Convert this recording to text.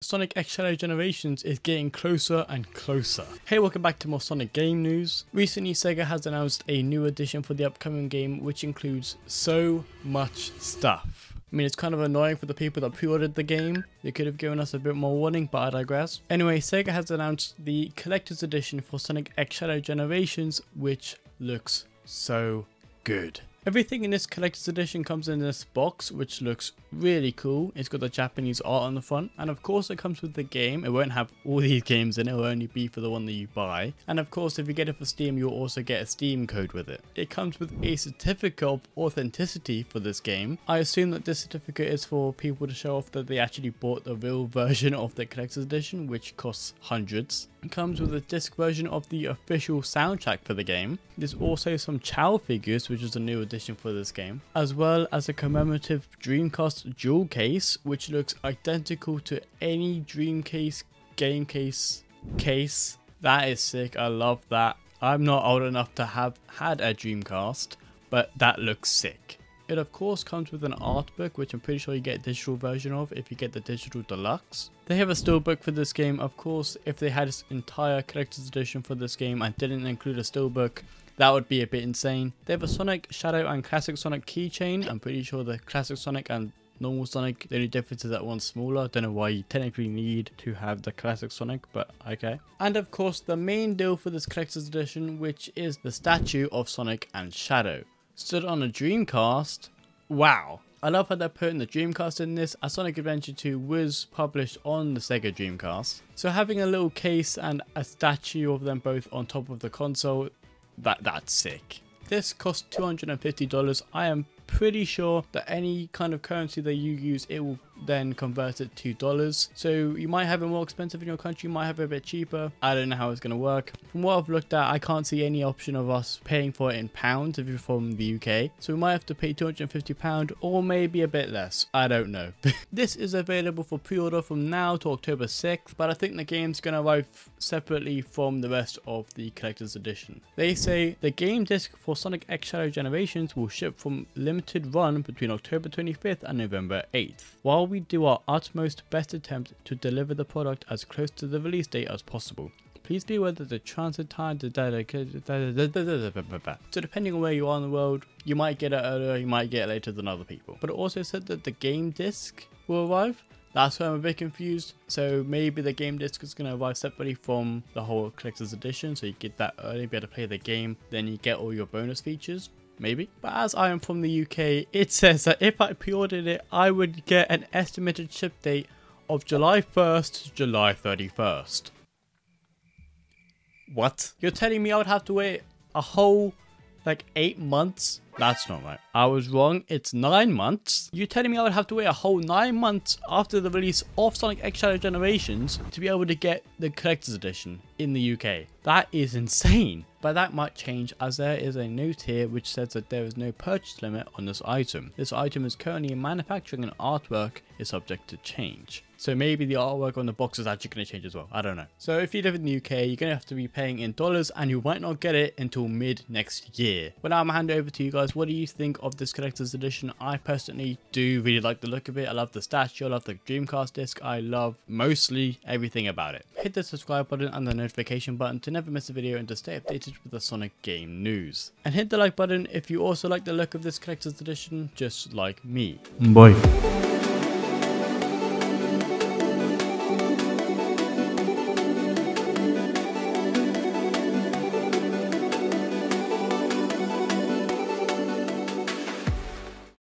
Sonic X Shadow Generations is getting closer and closer. Hey, welcome back to more Sonic game news. Recently, SEGA has announced a new edition for the upcoming game, which includes so much stuff. I mean, it's kind of annoying for the people that pre-ordered the game. They could have given us a bit more warning, but I digress. Anyway, SEGA has announced the collector's edition for Sonic X Shadow Generations, which looks so good. Everything in this collector's edition comes in this box, which looks really cool. It's got the Japanese art on the front, and of course it comes with the game. It won't have all these games in it, it will only be for the one that you buy. And of course, if you get it for Steam, you'll also get a Steam code with it. It comes with a certificate of authenticity for this game. I assume that this certificate is for people to show off that they actually bought the real version of the collector's edition, which costs hundreds. It comes with a disc version of the official soundtrack for the game. There's also some Chow figures, which is a new addition for this game, as well as a commemorative Dreamcast jewel case, which looks identical to any Dreamcast game case. That is sick. I love that. I'm not old enough to have had a Dreamcast, but that looks sick. It of course comes with an art book, which I'm pretty sure you get a digital version of if you get the digital deluxe. They have a steelbook for this game. Of course, if they had this entire collector's edition for this game and didn't include a steelbook, that would be a bit insane. They have a Sonic, Shadow and Classic Sonic keychain. I'm pretty sure the Classic Sonic and normal Sonic, the only difference is that one's smaller. Don't know why you technically need to have the Classic Sonic, but okay. And of course, the main deal for this collector's edition, which is the statue of Sonic and Shadow. Stood on a Dreamcast. Wow. I love how they're putting the Dreamcast in this, as Sonic Adventure 2 was published on the SEGA Dreamcast. So having a little case and a statue of them both on top of the console, that's sick. This costs $250. I am pretty sure that any kind of currency that you use, it will then convert it to dollars. So you might have it more expensive in your country, you might have it a bit cheaper. I don't know how it's going to work. From what I've looked at, I can't see any option of us paying for it in pounds if you're from the UK. So we might have to pay £250 or maybe a bit less. I don't know. This is available for pre-order from now to October 6th, but I think the game's going to arrive separately from the rest of the collector's edition. They say the game disc for Sonic X Shadow Generations will ship from limited run between October 25th and November 8th. While we do our utmost best attempt to deliver the product as close to the release date as possible, please be aware that the transit time so depending on where you are in the world, you might get it earlier, you might get it later than other people. But it also said that the game disc will arrive. That's where I'm a bit confused. So maybe the game disc is going to arrive separately from the whole collector's edition, so you get that early, be able to play the game, then you get all your bonus features. Maybe. But as I am from the UK, it says that if I pre-ordered it, I would get an estimated ship date of July 1st to July 31st. What? You're telling me I would have to wait a whole, 8 months? That's not right. I was wrong. It's 9 months. You're telling me I would have to wait a whole 9 months after the release of Sonic X Shadow Generations to be able to get the collector's edition in the UK. That is insane. But that might change, as there is a note here which says that there is no purchase limit on this item. This item is currently in manufacturing and artwork is subject to change. So maybe the artwork on the box is actually going to change as well. I don't know. So if you live in the UK, you're going to have to be paying in dollars and you might not get it until mid next year. But now I'm going to hand it over to you guys. What do you think of this collector's edition? I personally do really like the look of it. I love the statue. I love the Dreamcast disc. I love mostly everything about it. Hit the subscribe button and the notification button to never miss a video and to stay updated with the Sonic game news. And hit the like button if you also like the look of this collector's edition, just like me. Bye.